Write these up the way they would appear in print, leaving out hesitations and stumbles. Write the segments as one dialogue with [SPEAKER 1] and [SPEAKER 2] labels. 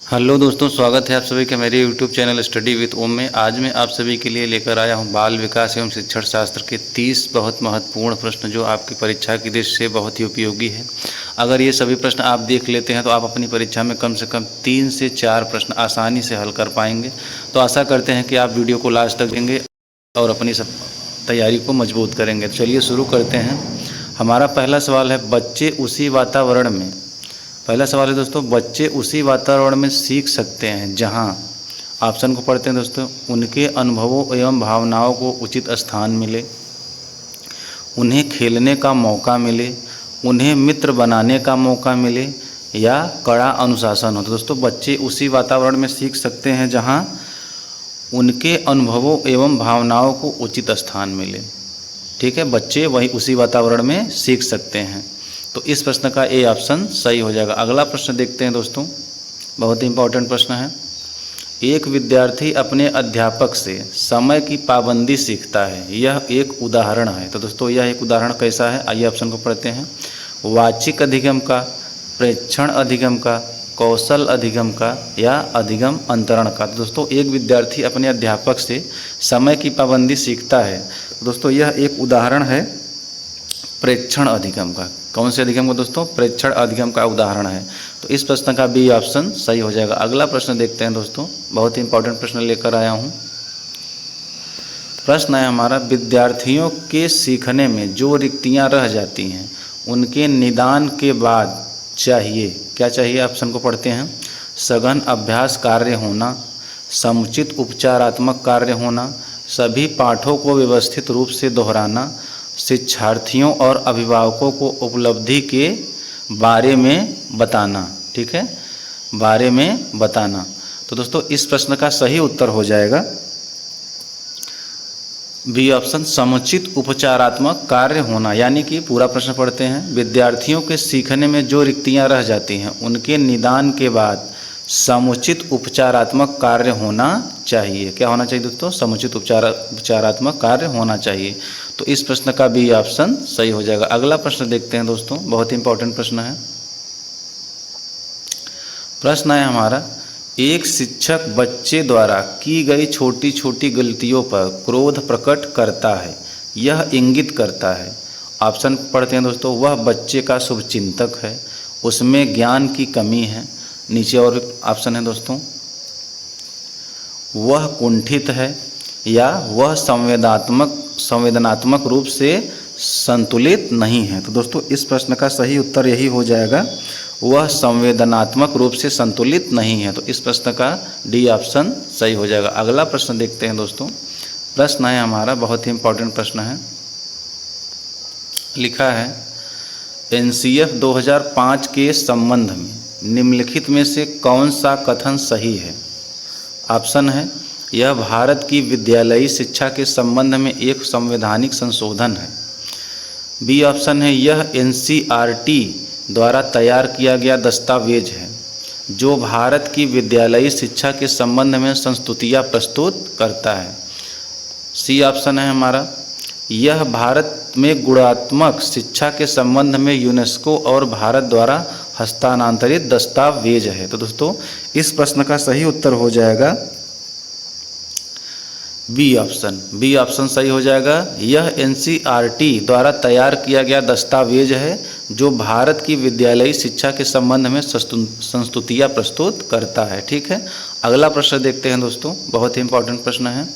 [SPEAKER 1] Hello दोस्तों, स्वागत है आप सभी का मेरे YouTube चैनल स्टडी विद ओम में। आज मैं आप सभी के लिए लेकर आया हूं बाल विकास एवं शिक्षण शास्त्र के 30 बहुत महत्वपूर्ण प्रश्न जो आपकी परीक्षा की दृष्टि से बहुत ही उपयोगी है। अगर ये सभी प्रश्न आप देख लेते हैं तो आप अपनी परीक्षा में कम से कम 3 से 4 प्रश्न आसानी से हल कर पाएंगे। तो आशा करते हैं कि आप वीडियो को लास्ट तक देंगे और अपनी सब तैयारी को मजबूत करेंगे। तो चलिए शुरू करते हैं। हमारा पहला सवाल है, बच्चे उसी वातावरण में पहला सवाल है दोस्तों, बच्चे उसी वातावरण में सीख सकते हैं जहां, ऑप्शन को पढ़ते हैं दोस्तों, उनके अनुभवों एवं भावनाओं को उचित स्थान मिले, उन्हें खेलने का मौका मिले, उन्हें मित्र बनाने का मौका मिले या कड़ा अनुशासन हो। तो दोस्तों, बच्चे उसी वातावरण में सीख सकते हैं जहां उनके अनुभवों एवं भावनाओं को उचित स्थान मिले। ठीक है, बच्चे वही उसी वातावरण में सीख सकते हैं। तो इस प्रश्न का ए ऑप्शन सही हो जाएगा। अगला प्रश्न देखते हैं दोस्तों, बहुत ही इंपॉर्टेंट प्रश्न है। एक विद्यार्थी अपने अध्यापक से समय की पाबंदी सीखता है, यह एक उदाहरण है। तो दोस्तों, यह एक उदाहरण कैसा है, आइए ऑप्शन को पढ़ते हैं। वाचिक अधिगम का, प्रेक्षण अधिगम का, कौशल अधिगम का या अधिगम अंतरण का। तो दोस्तों, एक विद्यार्थी अपने अध्यापक से समय की पाबंदी सीखता है। तो दोस्तों, यह एक उदाहरण है प्रेक्षण अधिगम का। कौन से अधिगम का दोस्तों? प्रेक्षण अधिगम का उदाहरण है। तो इस प्रश्न का बी ऑप्शन सही हो जाएगा। अगला प्रश्न देखते हैं दोस्तों, बहुत ही इंपॉर्टेंट प्रश्न लेकर आया हूँ। प्रश्न है हमारा, विद्यार्थियों के सीखने में जो रिक्तियाँ रह जाती हैं उनके निदान के बाद चाहिए, क्या चाहिए? ऑप्शन को पढ़ते हैं। सघन अभ्यास कार्य होना, समुचित उपचारात्मक कार्य होना, सभी पाठों को व्यवस्थित रूप से दोहराना, शिक्षार्थियों और अभिभावकों को उपलब्धि के बारे में बताना। ठीक है, बारे में बताना। तो दोस्तों, इस प्रश्न का सही उत्तर हो जाएगा बी ऑप्शन, समुचित उपचारात्मक कार्य होना। यानी कि पूरा प्रश्न पढ़ते हैं। विद्यार्थियों के सीखने में जो रिक्तियां रह जाती हैं उनके निदान के बाद समुचित उपचारात्मक कार्य होना चाहिए। क्या होना चाहिए दोस्तों? समुचित उपचारात्मक कार्य होना चाहिए। तो इस प्रश्न का बी ऑप्शन सही हो जाएगा। अगला प्रश्न देखते हैं दोस्तों, बहुत इंपॉर्टेंट प्रश्न है। प्रश्न है हमारा, एक शिक्षक बच्चे द्वारा की गई छोटी छोटी गलतियों पर क्रोध प्रकट करता है, यह इंगित करता है। ऑप्शन पढ़ते हैं दोस्तों, वह बच्चे का शुभचिंतक है, उसमें ज्ञान की कमी है। नीचे और ऑप्शन है दोस्तों, वह कुंठित है या वह संवेदनात्मक रूप से संतुलित नहीं है। तो दोस्तों, इस प्रश्न का सही उत्तर यही हो जाएगा, वह संवेदनात्मक रूप से संतुलित नहीं है। तो इस प्रश्न का डी ऑप्शन सही हो जाएगा। अगला प्रश्न देखते हैं दोस्तों। प्रश्न है हमारा, बहुत ही इंपॉर्टेंट प्रश्न है। लिखा है, एनसीएफ 2005 के संबंध में निम्नलिखित में से कौन सा कथन सही है? ऑप्शन है, यह भारत की विद्यालयी शिक्षा के संबंध में एक संवैधानिक संशोधन है। बी ऑप्शन है, यह एनसीईआरटी द्वारा तैयार किया गया दस्तावेज है जो भारत की विद्यालयी शिक्षा के संबंध में संस्तुतियाँ प्रस्तुत करता है। सी ऑप्शन है हमारा, यह भारत में गुणात्मक शिक्षा के संबंध में यूनेस्को और भारत द्वारा हस्तांतरित दस्तावेज है। तो दोस्तों, इस प्रश्न का सही उत्तर हो जाएगा बी ऑप्शन। बी ऑप्शन सही हो जाएगा, यह एनसीईआरटी द्वारा तैयार किया गया दस्तावेज है जो भारत की विद्यालयी शिक्षा के संबंध में संस्तुतियाँ प्रस्तुत करता है। ठीक है, अगला प्रश्न देखते हैं दोस्तों, बहुत ही इंपॉर्टेंट प्रश्न है।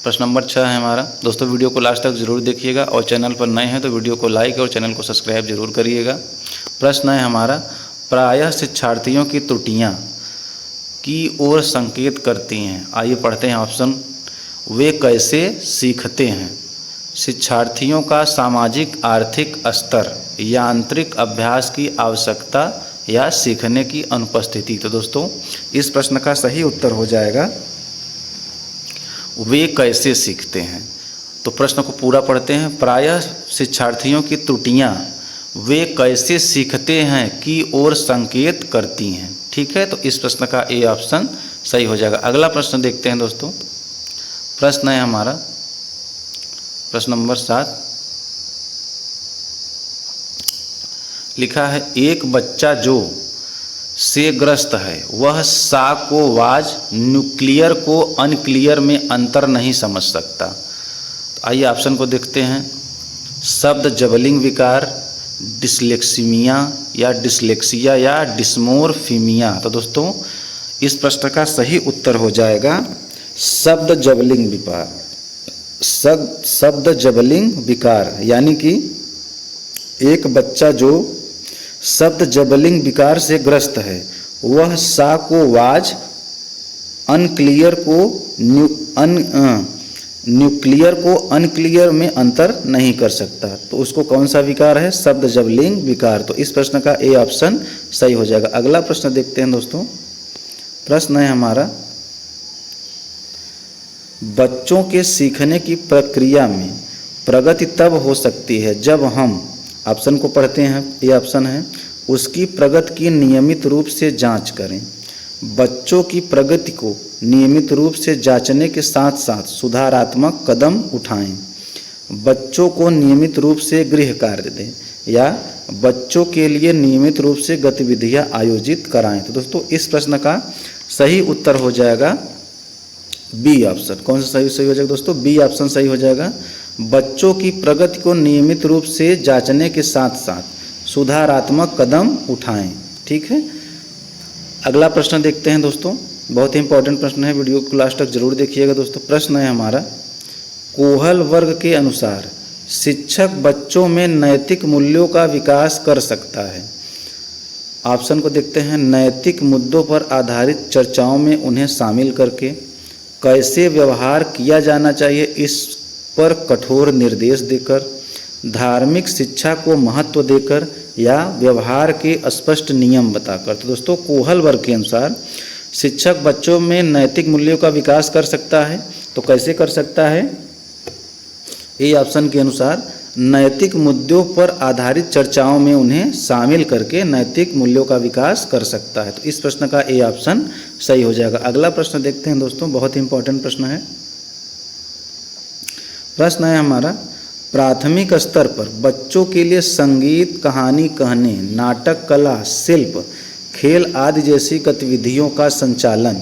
[SPEAKER 1] प्रश्न नंबर 6 है हमारा। दोस्तों, वीडियो को लास्ट तक जरूर देखिएगा और चैनल पर नए हैं तो वीडियो को लाइक और चैनल को सब्सक्राइब जरूर करिएगा। प्रश्न है हमारा, प्रायः शिक्षार्थियों की त्रुटियां की ओर संकेत करती हैं। आइए पढ़ते हैं ऑप्शन। वे कैसे सीखते हैं? शिक्षार्थियों का सामाजिक आर्थिक स्तर, यांत्रिक अभ्यास की आवश्यकता या सीखने की अनुपस्थिति। तो दोस्तों, इस प्रश्न का सही उत्तर हो जाएगा वे कैसे सीखते हैं। तो प्रश्न को पूरा पढ़ते हैं। प्रायः शिक्षार्थियों की त्रुटियां वे कैसे सीखते हैं की ओर संकेत करती हैं। ठीक है, तो इस प्रश्न का ए ऑप्शन सही हो जाएगा। अगला प्रश्न देखते हैं दोस्तों। प्रश्न है हमारा प्रश्न नंबर 7। लिखा है, एक बच्चा जो से ग्रस्त है, वह सा को वाज, न्यूक्लियर को अनक्लियर में अंतर नहीं समझ सकता। तो आइए ऑप्शन को देखते हैं। शब्द जबलिंग विकार, डिसलेक्सीमिया या डिसलेक्सिया या डिस्मोर्फीमिया। तो दोस्तों इस प्रश्न का सही उत्तर हो जाएगा शब्द जबलिंग विकार। शब्द जबलिंग विकार यानी कि एक बच्चा जो शब्द जबलिंग विकार से ग्रस्त है वह सा को वाज, अनक्लियर को न्यूक्लियर को अनक्लियर में अंतर नहीं कर सकता। तो उसको कौन सा विकार है? शब्द जबलिंग विकार। तो इस प्रश्न का ए ऑप्शन सही हो जाएगा। अगला प्रश्न देखते हैं दोस्तों। प्रश्न है हमारा, बच्चों के सीखने की प्रक्रिया में प्रगति तब हो सकती है जब हम, ऑप्शन को पढ़ते हैं, ये ऑप्शन है, उसकी प्रगति की नियमित रूप से जांच करें। बच्चों की प्रगति को नियमित रूप से जांचने के साथ साथ सुधारात्मक कदम उठाएं। बच्चों को नियमित रूप से गृह कार्य दें या बच्चों के लिए नियमित रूप से गतिविधियां आयोजित कराएं। तो दोस्तों इस प्रश्न का सही उत्तर हो जाएगा बी ऑप्शन। कौन सा सही हो जाएगा दोस्तों? बी ऑप्शन सही हो जाएगा। बच्चों की प्रगति को नियमित रूप से जांचने के साथ साथ सुधारात्मक कदम उठाएं। ठीक है, अगला प्रश्न देखते हैं दोस्तों। बहुत ही इंपॉर्टेंट प्रश्न है, वीडियो को लास्ट तक जरूर देखिएगा दोस्तों। प्रश्न है हमारा, कोहल वर्ग के अनुसार शिक्षक बच्चों में नैतिक मूल्यों का विकास कर सकता है। ऑप्शन को देखते हैं। नैतिक मुद्दों पर आधारित चर्चाओं में उन्हें शामिल करके, कैसे व्यवहार किया जाना चाहिए इस पर कठोर निर्देश देकर, धार्मिक शिक्षा को महत्व देकर या व्यवहार के स्पष्ट नियम बताकर। तो दोस्तों कोहल वर्ग के अनुसार शिक्षक बच्चों में नैतिक मूल्यों का विकास कर सकता है। तो कैसे कर सकता है? ए ऑप्शन के अनुसार नैतिक मुद्दों पर आधारित चर्चाओं में उन्हें शामिल करके नैतिक मूल्यों का विकास कर सकता है। तो इस प्रश्न का ए ऑप्शन सही हो जाएगा। अगला प्रश्न देखते हैं दोस्तों, बहुत ही इंपॉर्टेंट प्रश्न है। प्रश्न है हमारा, प्राथमिक स्तर पर बच्चों के लिए संगीत, कहानी कहने, नाटक, कला, शिल्प, खेल आदि जैसी गतिविधियों का संचालन,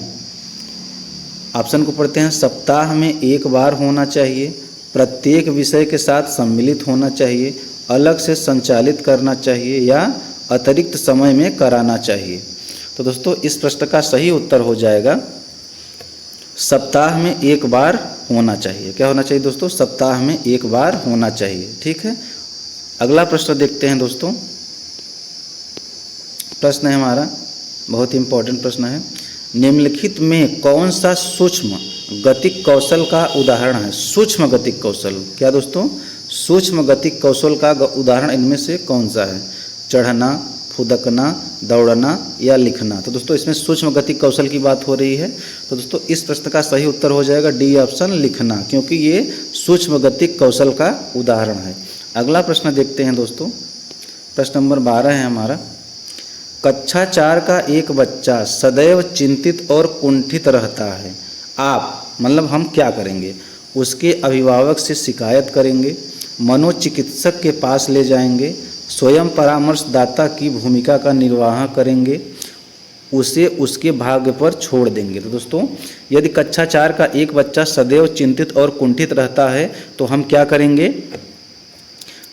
[SPEAKER 1] ऑप्शन को पढ़ते हैं, सप्ताह में एक बार होना चाहिए, प्रत्येक विषय के साथ सम्मिलित होना चाहिए, अलग से संचालित करना चाहिए या अतिरिक्त समय में कराना चाहिए। तो दोस्तों इस प्रश्न का सही उत्तर हो जाएगा सप्ताह में एक बार होना चाहिए। क्या होना चाहिए दोस्तों? सप्ताह में एक बार होना चाहिए। ठीक है, अगला प्रश्न देखते हैं दोस्तों। प्रश्न है हमारा, बहुत ही इंपॉर्टेंट प्रश्न है, निम्नलिखित में कौन सा सूक्ष्म गतिक कौशल का उदाहरण है? सूक्ष्म गतिक कौशल, क्या दोस्तों? सूक्ष्म गतिक कौशल का उदाहरण इनमें से कौन सा है? चढ़ना, फुदकना, दौड़ना या लिखना। तो दोस्तों इसमें सूक्ष्म गतिक कौशल की बात हो रही है। तो दोस्तों इस प्रश्न का सही उत्तर हो जाएगा डी ऑप्शन, लिखना, क्योंकि ये सूक्ष्म गतिक कौशल का उदाहरण है। अगला प्रश्न देखते हैं दोस्तों। प्रश्न नंबर 12 है हमारा, कक्षा 4 का एक बच्चा सदैव चिंतित और कुंठित रहता है। आप मतलब हम क्या करेंगे? उसके अभिभावक से शिकायत करेंगे, मनोचिकित्सक के पास ले जाएंगे, स्वयं परामर्शदाता की भूमिका का निर्वाह करेंगे, उसे उसके भाग्य पर छोड़ देंगे। तो दोस्तों यदि कक्षा 4 का एक बच्चा सदैव चिंतित और कुंठित रहता है तो हम क्या करेंगे?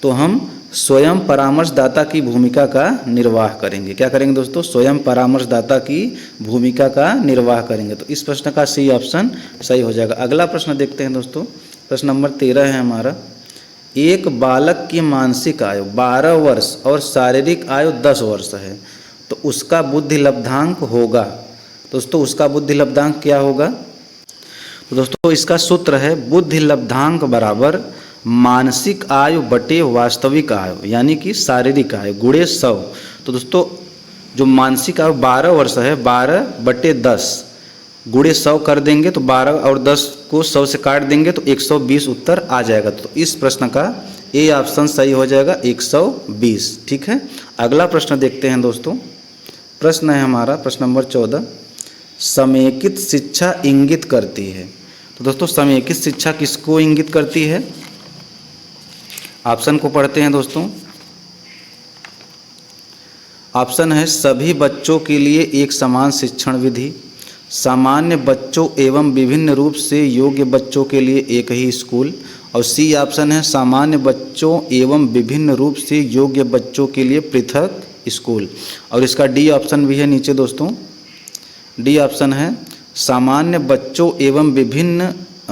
[SPEAKER 1] तो हम स्वयं परामर्शदाता की भूमिका का निर्वाह करेंगे। क्या करेंगे दोस्तों? स्वयं परामर्शदाता की भूमिका का निर्वाह करेंगे। तो इस प्रश्न का सी ऑप्शन सही हो जाएगा। अगला प्रश्न देखते हैं दोस्तों। प्रश्न नंबर 13 है हमारा, एक बालक की मानसिक आयु 12 वर्ष और शारीरिक आयु 10 वर्ष है, तो उसका बुद्धि लब्धांक होगा। दोस्तों उसका बुद्धि लब्धांक क्या होगा? तो दोस्तों इसका सूत्र है बुद्धि लब्धांक बराबर मानसिक आयु बटे वास्तविक आयु, यानी कि शारीरिक आयु गुणे 100। तो दोस्तों जो मानसिक आयु 12 वर्ष है, 12 बटे 10 गुणे 100 कर देंगे तो 12 और 10 को 100 से काट देंगे तो 120 उत्तर आ जाएगा। तो इस प्रश्न का ए ऑप्शन सही हो जाएगा 120। ठीक है, अगला प्रश्न देखते हैं दोस्तों। प्रश्न है हमारा प्रश्न नंबर 14, समेकित शिक्षा इंगित करती है। तो दोस्तों समेकित शिक्षा किसको इंगित करती है? ऑप्शन को पढ़ते हैं दोस्तों। ऑप्शन है सभी बच्चों के लिए एक समान शिक्षण विधि, सामान्य बच्चों एवं विभिन्न रूप से योग्य बच्चों के लिए एक ही स्कूल, और सी ऑप्शन है सामान्य बच्चों एवं विभिन्न रूप से योग्य बच्चों के लिए पृथक स्कूल। और इसका डी ऑप्शन भी है नीचे दोस्तों, डी ऑप्शन है सामान्य बच्चों एवं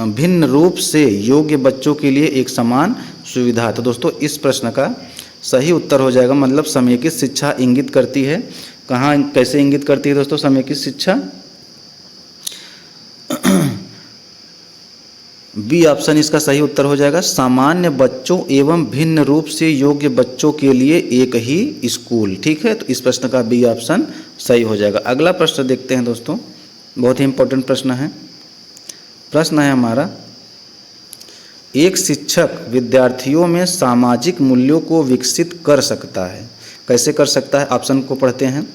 [SPEAKER 1] भिन्न रूप से योग्य बच्चों के लिए एक समान सुविधा। तो दोस्तों इस प्रश्न का सही उत्तर हो जाएगा, मतलब समेकित शिक्षा इंगित करती है, कहाँ कैसे इंगित करती है दोस्तों समेकित शिक्षा, बी ऑप्शन इसका सही उत्तर हो जाएगा, सामान्य बच्चों एवं भिन्न रूप से योग्य बच्चों के लिए एक ही स्कूल। ठीक है, तो इस प्रश्न का बी ऑप्शन सही हो जाएगा। अगला प्रश्न देखते हैं दोस्तों, बहुत ही इंपॉर्टेंट प्रश्न है। प्रश्न है हमारा, एक शिक्षक विद्यार्थियों में सामाजिक मूल्यों को विकसित कर सकता है, कैसे कर सकता है? ऑप्शन को पढ़ते हैं।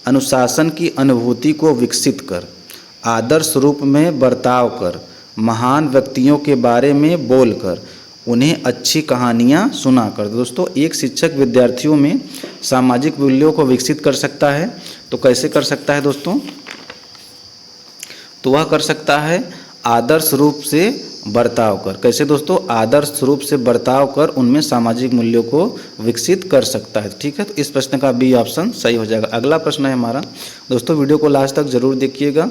[SPEAKER 1] अनुशासन की अनुभूति को विकसित कर, आदर्श रूप में बर्ताव कर, महान व्यक्तियों के बारे में बोलकर, उन्हें अच्छी कहानियाँ सुनाकर। दोस्तों एक शिक्षक विद्यार्थियों में सामाजिक मूल्यों को विकसित कर सकता है, तो कैसे कर सकता है दोस्तों? तो वह कर सकता है आदर्श रूप से बर्ताव कर। कैसे दोस्तों? आदर्श रूप से बर्ताव कर उनमें सामाजिक मूल्यों को विकसित कर सकता है। ठीक है, तो इस प्रश्न का बी ऑप्शन सही हो जाएगा। अगला प्रश्न है हमारा दोस्तों, वीडियो को लास्ट तक जरूर देखिएगा,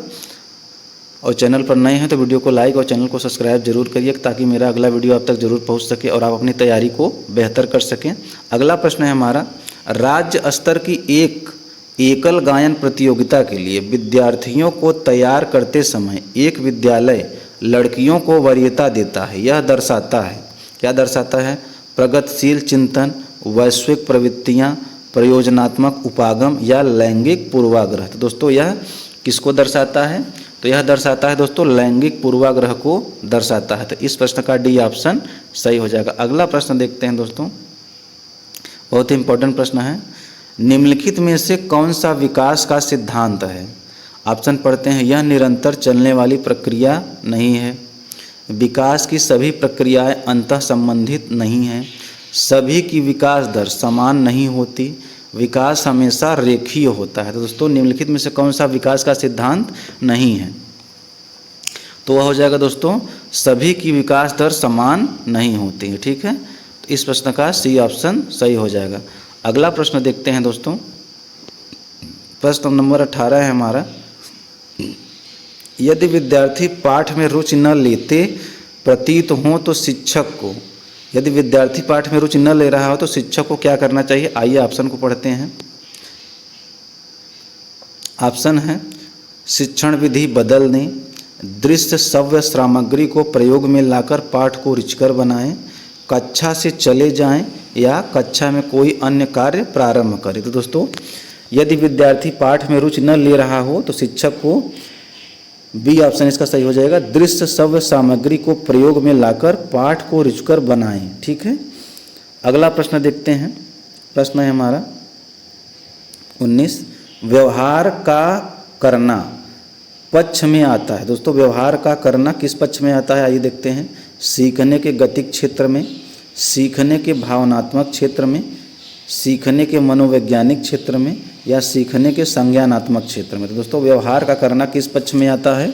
[SPEAKER 1] और चैनल पर नए हैं तो वीडियो को लाइक और चैनल को सब्सक्राइब जरूर करिए, ताकि मेरा अगला वीडियो आप तक जरूर पहुंच सके और आप अपनी तैयारी को बेहतर कर सकें। अगला प्रश्न है हमारा, राज्य स्तर की एक एकल गायन प्रतियोगिता के लिए विद्यार्थियों को तैयार करते समय एक विद्यालय लड़कियों को वरीयता देता है, यह दर्शाता है, क्या दर्शाता है? प्रगतिशील चिंतन, वैश्विक प्रवृत्तियाँ, प्रयोजनात्मक उपागम या लैंगिक पूर्वाग्रह। तो दोस्तों यह किसको दर्शाता है? तो यह दर्शाता है दोस्तों लैंगिक पूर्वाग्रह को दर्शाता है। तो इस प्रश्न का डी ऑप्शन सही हो जाएगा। अगला प्रश्न देखते हैं दोस्तों, बहुत ही इंपॉर्टेंट प्रश्न है। निम्नलिखित में से कौन सा विकास का सिद्धांत है? ऑप्शन पढ़ते हैं। यह निरंतर चलने वाली प्रक्रिया नहीं है, विकास की सभी प्रक्रियाएं अंतः संबंधित नहीं हैं, सभी की विकास दर समान नहीं होती, विकास हमेशा रेखीय होता है। तो दोस्तों निम्नलिखित में से कौन सा विकास का सिद्धांत नहीं है? तो वह हो जाएगा दोस्तों सभी की विकास दर समान नहीं होती है। ठीक है, तो इस प्रश्न का सी ऑप्शन सही हो जाएगा। अगला प्रश्न देखते हैं दोस्तों, प्रश्न नंबर 18 है हमारा, यदि विद्यार्थी पाठ में रुचि न लेते प्रतीत हो तो शिक्षक को, यदि विद्यार्थी पाठ में रुचि न ले रहा हो तो शिक्षक को क्या करना चाहिए? आइए ऑप्शन को पढ़ते हैं। ऑप्शन है शिक्षण विधि बदल दें, दृश्य श्रव्य सामग्री को प्रयोग में लाकर पाठ को रुचिकर बनाएं, कक्षा से चले जाएं या कक्षा में कोई अन्य कार्य प्रारंभ करें। तो दोस्तों यदि विद्यार्थी पाठ में रुचि न ले रहा हो तो शिक्षक को, बी ऑप्शन इसका सही हो जाएगा, दृश्य श्रव्य सामग्री को प्रयोग में लाकर पाठ को रुचिकर बनाएं। ठीक है, अगला प्रश्न देखते हैं। प्रश्न है हमारा 19, व्यवहार का करना पक्ष में आता है। दोस्तों व्यवहार का करना किस पक्ष में आता है? आइए देखते हैं। सीखने के गतिक क्षेत्र में, सीखने के भावनात्मक क्षेत्र में, सीखने के मनोवैज्ञानिक क्षेत्र में या सीखने के संज्ञानात्मक क्षेत्र में। तो दोस्तों व्यवहार का करना किस पक्ष में आता है?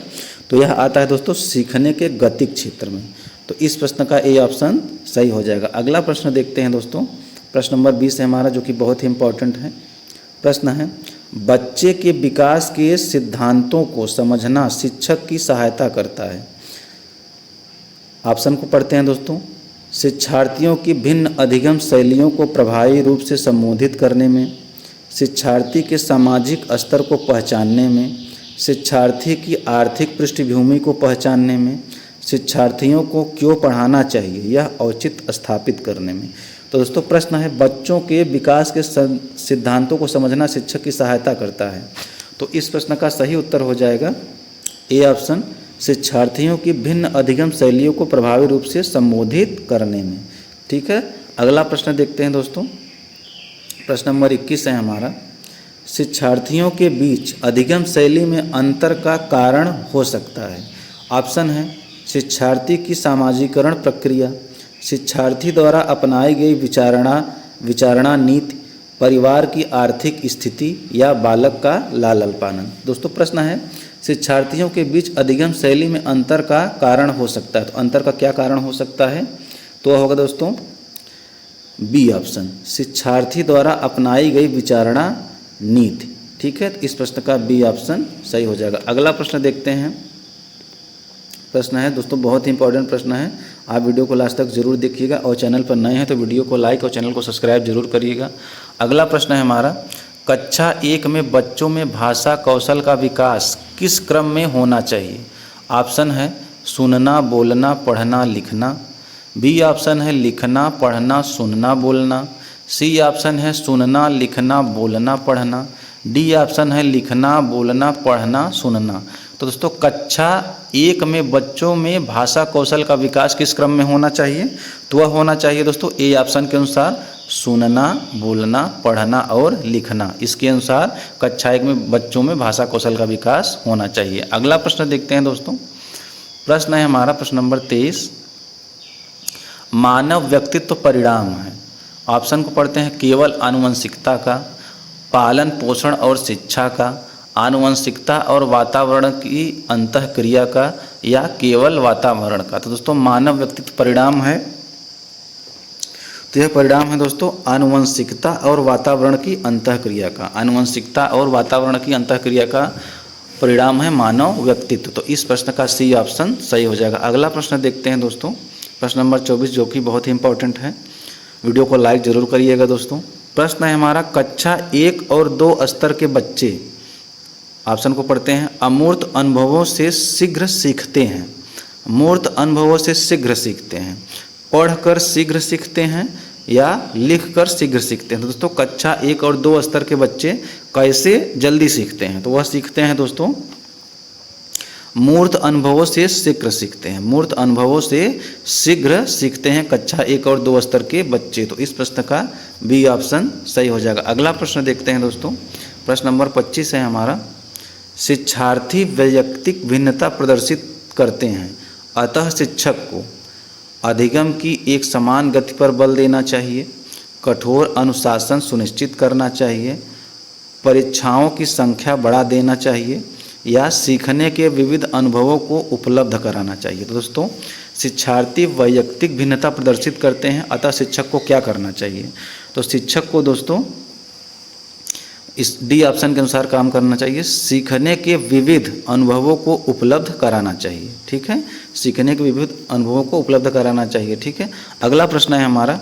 [SPEAKER 1] तो यह आता है दोस्तों सीखने के गतिक क्षेत्र में। तो इस प्रश्न का ए ऑप्शन सही हो जाएगा। अगला प्रश्न देखते हैं दोस्तों, प्रश्न नंबर 20 है हमारा, जो कि बहुत ही इंपॉर्टेंट है। प्रश्न है, बच्चे के विकास के सिद्धांतों को समझना शिक्षक की सहायता करता है। ऑप्शन को पढ़ते हैं दोस्तों। शिक्षार्थियों की भिन्न अधिगम शैलियों को प्रभावी रूप से संबोधित करने में, शिक्षार्थी के सामाजिक स्तर को पहचानने में, शिक्षार्थी की आर्थिक पृष्ठभूमि को पहचानने में, शिक्षार्थियों को क्यों पढ़ाना चाहिए यह औचित्य स्थापित करने में। तो दोस्तों प्रश्न है, बच्चों के विकास के सिद्धांतों को समझना शिक्षक की सहायता करता है। तो इस प्रश्न का सही उत्तर हो जाएगा ए ऑप्शन, शिक्षार्थियों की भिन्न अधिगम शैलियों को प्रभावी रूप से संबोधित करने में। ठीक है, अगला प्रश्न देखते हैं दोस्तों। प्रश्न नंबर 21 है हमारा, शिक्षार्थियों के बीच अधिगम शैली में अंतर का कारण हो सकता है। ऑप्शन है शिक्षार्थी की सामाजिकरण प्रक्रिया, शिक्षार्थी द्वारा अपनाई गई विचारणा नीति, परिवार की आर्थिक स्थिति या बालक का लालन पालन। दोस्तों प्रश्न है, शिक्षार्थियों के बीच अधिगम शैली में अंतर का कारण हो सकता है। तो अंतर का क्या कारण हो सकता है? तो होगा दोस्तों बी ऑप्शन, शिक्षार्थी द्वारा अपनाई गई विचारणा नीति। ठीक है, तो इस प्रश्न का बी ऑप्शन सही हो जाएगा। अगला प्रश्न देखते हैं। प्रश्न है दोस्तों बहुत ही इंपॉर्टेंट प्रश्न है, आप वीडियो को लास्ट तक जरूर देखिएगा और चैनल पर नए हैं तो वीडियो को लाइक और चैनल को सब्सक्राइब जरूर करिएगा। अगला प्रश्न है हमारा, कक्षा 1 में बच्चों में भाषा कौशल का विकास किस क्रम में होना चाहिए? ऑप्शन है सुनना, बोलना, पढ़ना, लिखना। बी ऑप्शन है लिखना, पढ़ना, सुनना, बोलना। सी ऑप्शन है सुनना, लिखना, बोलना, पढ़ना। डी ऑप्शन है लिखना, बोलना, पढ़ना, सुनना। तो दोस्तों कक्षा 1 में बच्चों में भाषा कौशल का विकास किस क्रम में होना चाहिए? तो वह होना चाहिए दोस्तों ए ऑप्शन के अनुसार सुनना, बोलना, पढ़ना और लिखना। इसके अनुसार कक्षा 1 में बच्चों में भाषा कौशल का विकास होना चाहिए। अगला प्रश्न देखते हैं दोस्तों। प्रश्न है हमारा प्रश्न नंबर 23, मानव व्यक्तित्व परिणाम है। ऑप्शन को पढ़ते हैं, केवल आनुवंशिकता का, पालन पोषण और शिक्षा का, आनुवंशिकता और वातावरण की अंतःक्रिया का, या केवल वातावरण का। तो दोस्तों मानव व्यक्तित्व परिणाम है, तो यह परिणाम है दोस्तों आनुवंशिकता और वातावरण की अंतःक्रिया का। आनुवंशिकता और वातावरण की अंतःक्रिया का परिणाम है मानव व्यक्तित्व। तो इस प्रश्न का सी ऑप्शन सही हो जाएगा। अगला प्रश्न देखते हैं दोस्तों, प्रश्न नंबर 24 जो कि बहुत ही इंपॉर्टेंट है, वीडियो को लाइक जरूर करिएगा दोस्तों। प्रश्न है हमारा, कक्षा 1 और 2 स्तर के बच्चे, ऑप्शन को पढ़ते हैं, अमूर्त अनुभवों से शीघ्र सीखते हैं। मूर्त अनुभवों से शीघ्र सीखते हैं, पढ़कर शीघ्र सीखते हैं या लिखकर शीघ्र सीखते हैं। तो दोस्तों कक्षा 1 और 2 स्तर के बच्चे कैसे जल्दी सीखते हैं? तो वह सीखते हैं दोस्तों मूर्त अनुभवों से शीघ्र सीखते हैं। मूर्त अनुभवों से शीघ्र सीखते हैं कक्षा 1 और 2 स्तर के बच्चे। तो इस प्रश्न का बी ऑप्शन सही हो जाएगा। अगला प्रश्न देखते हैं दोस्तों। प्रश्न नंबर 25 है हमारा, शिक्षार्थी वैयक्तिक भिन्नता प्रदर्शित करते हैं, अतः शिक्षक को अधिगम की एक समान गति पर बल देना चाहिए, कठोर अनुशासन सुनिश्चित करना चाहिए, परीक्षाओं की संख्या बढ़ा देना चाहिए, या सीखने के विविध अनुभवों को उपलब्ध कराना चाहिए। तो दोस्तों शिक्षार्थी वैयक्तिक भिन्नता प्रदर्शित करते हैं, अतः शिक्षक को क्या करना चाहिए? तो शिक्षक को दोस्तों इस डी ऑप्शन के अनुसार काम करना चाहिए, सीखने के विविध अनुभवों को उपलब्ध कराना चाहिए। ठीक है, सीखने के विविध अनुभवों को उपलब्ध कराना चाहिए। ठीक है, अगला प्रश्न है हमारा,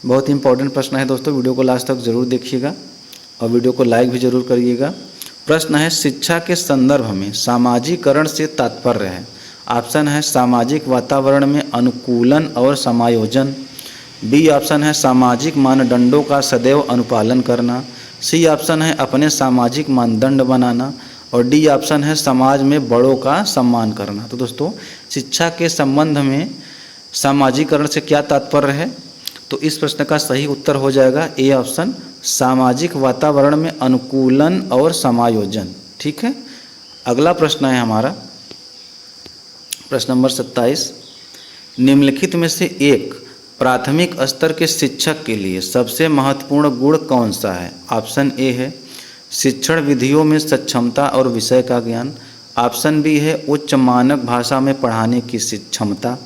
[SPEAKER 1] बहुत ही इंपॉर्टेंट प्रश्न है दोस्तों, वीडियो को लास्ट तक जरूर देखिएगा और वीडियो को लाइक भी जरूर करिएगा। प्रश्न है, शिक्षा के संदर्भ में सामाजिकरण से तात्पर्य है। ऑप्शन है सामाजिक वातावरण में अनुकूलन और समायोजन। बी ऑप्शन है सामाजिक मानदंडों का सदैव अनुपालन करना। सी ऑप्शन है अपने सामाजिक मानदंड बनाना। और डी ऑप्शन है समाज में बड़ों का सम्मान करना। तो दोस्तों शिक्षा के संबंध में सामाजिकरण से क्या तात्पर्य है? तो इस प्रश्न का सही उत्तर हो जाएगा ए ऑप्शन, सामाजिक वातावरण में अनुकूलन और समायोजन। ठीक है, अगला प्रश्न है हमारा प्रश्न नंबर 27, निम्नलिखित में से एक प्राथमिक स्तर के शिक्षक के लिए सबसे महत्वपूर्ण गुण कौन सा है? ऑप्शन ए है शिक्षण विधियों में सक्षमता और विषय का ज्ञान। ऑप्शन बी है उच्च मानक भाषा में पढ़ाने की क्षमता।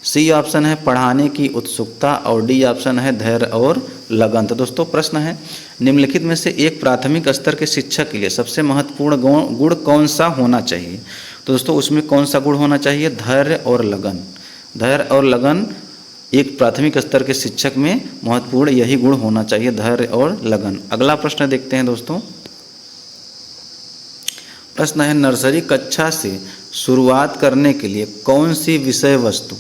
[SPEAKER 1] सी ऑप्शन है पढ़ाने की उत्सुकता। और डी ऑप्शन है धैर्य और लगन। तो दोस्तों प्रश्न है, निम्नलिखित में से एक प्राथमिक स्तर के शिक्षक के लिए सबसे महत्वपूर्ण गुण कौन सा होना चाहिए? तो दोस्तों उसमें कौन सा गुण होना चाहिए? धैर्य और लगन। धैर्य और लगन एक प्राथमिक स्तर के शिक्षक में महत्वपूर्ण यही गुण होना चाहिए, धैर्य और लगन। अगला प्रश्न देखते हैं दोस्तों। प्रश्न है, नर्सरी कक्षा से शुरुआत करने के लिए कौन सी विषय वस्तु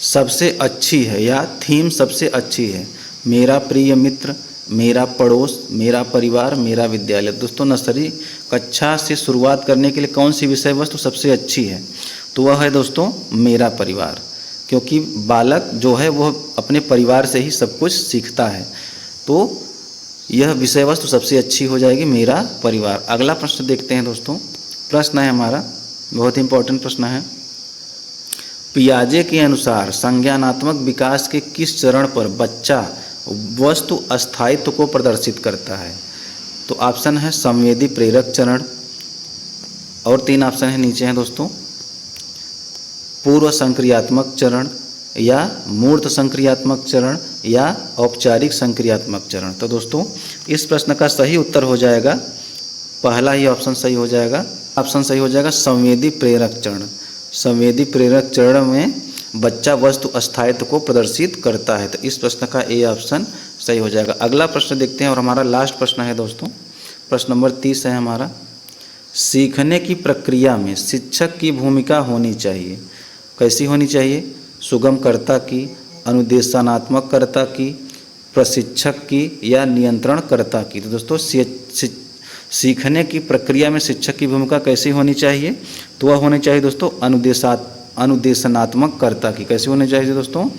[SPEAKER 1] सबसे अच्छी है या थीम सबसे अच्छी है? मेरा प्रिय मित्र, मेरा पड़ोस, मेरा परिवार, मेरा विद्यालय। दोस्तों नर्सरी कक्षा से शुरुआत करने के लिए कौन सी विषय वस्तु सबसे अच्छी है? तो वह है दोस्तों मेरा परिवार, क्योंकि बालक जो है वह अपने परिवार से ही सब कुछ सीखता है। तो यह विषय वस्तु सबसे अच्छी हो जाएगी मेरा परिवार। अगला प्रश्न देखते हैं दोस्तों। प्रश्न है हमारा, बहुत ही इंपॉर्टेंट प्रश्न है, पियाजे के अनुसार संज्ञानात्मक विकास के किस चरण पर बच्चा वस्तु अस्थायित्व को प्रदर्शित करता है? तो ऑप्शन है संवेदी प्रेरक चरण, और 3 ऑप्शन है नीचे हैं दोस्तों, पूर्व संक्रियात्मक चरण, या मूर्त संक्रियात्मक चरण, या औपचारिक संक्रियात्मक चरण। तो दोस्तों इस प्रश्न का सही उत्तर हो जाएगा पहला ही ऑप्शन सही हो जाएगा। ऑप्शन सही हो जाएगा संवेदी प्रेरक चरण। संवेदी प्रेरक चरण में बच्चा वस्तु अस्थायित्व को प्रदर्शित करता है। तो इस प्रश्न का ए ऑप्शन सही हो जाएगा। अगला प्रश्न देखते हैं और हमारा लास्ट प्रश्न है दोस्तों, प्रश्न नंबर 30 है हमारा। सीखने की प्रक्रिया में शिक्षक की भूमिका होनी चाहिए। कैसी होनी चाहिए? सुगमकर्ता की, अनुदेशनात्मककर्ता की, प्रशिक्षक की, या नियंत्रणकर्ता की। तो दोस्तों सीखने की प्रक्रिया में शिक्षक की भूमिका कैसी होनी चाहिए? तो वह होनी चाहिए दोस्तों अनुदेशनात्मककर्ता की। कैसी होनी चाहिए दोस्तों?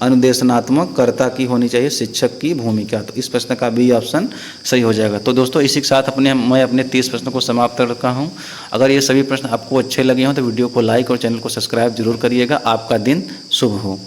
[SPEAKER 1] अनुदेशनात्मककर्ता की होनी चाहिए शिक्षक की भूमिका। तो इस प्रश्न का बी ऑप्शन सही हो जाएगा। तो दोस्तों इसी के साथ मैं अपने 30 प्रश्न को समाप्त कर रखा हूँ। अगर ये सभी प्रश्न आपको अच्छे लगे हों तो वीडियो को लाइक और चैनल को सब्सक्राइब जरूर करिएगा। आपका दिन शुभ हो।